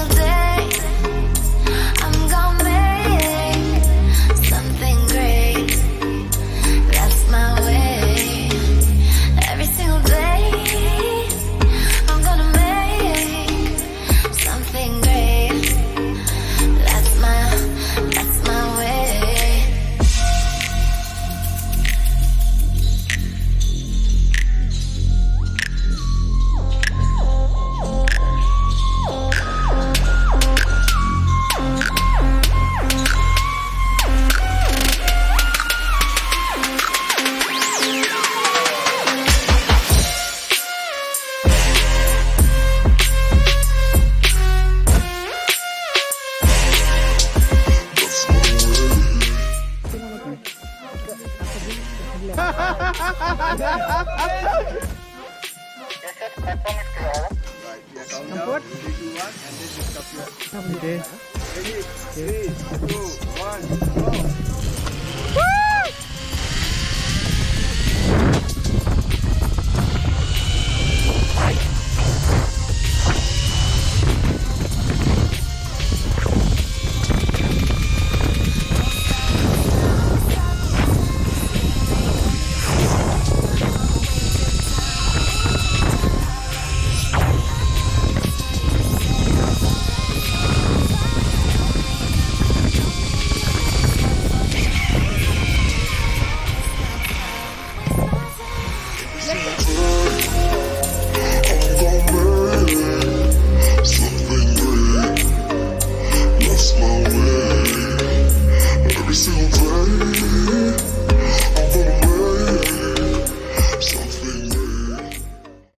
single day I'm gonna make something great. That's my way. Every single day I'm gonna make something great. That's my way. Jemput. 3, 2, 1, go.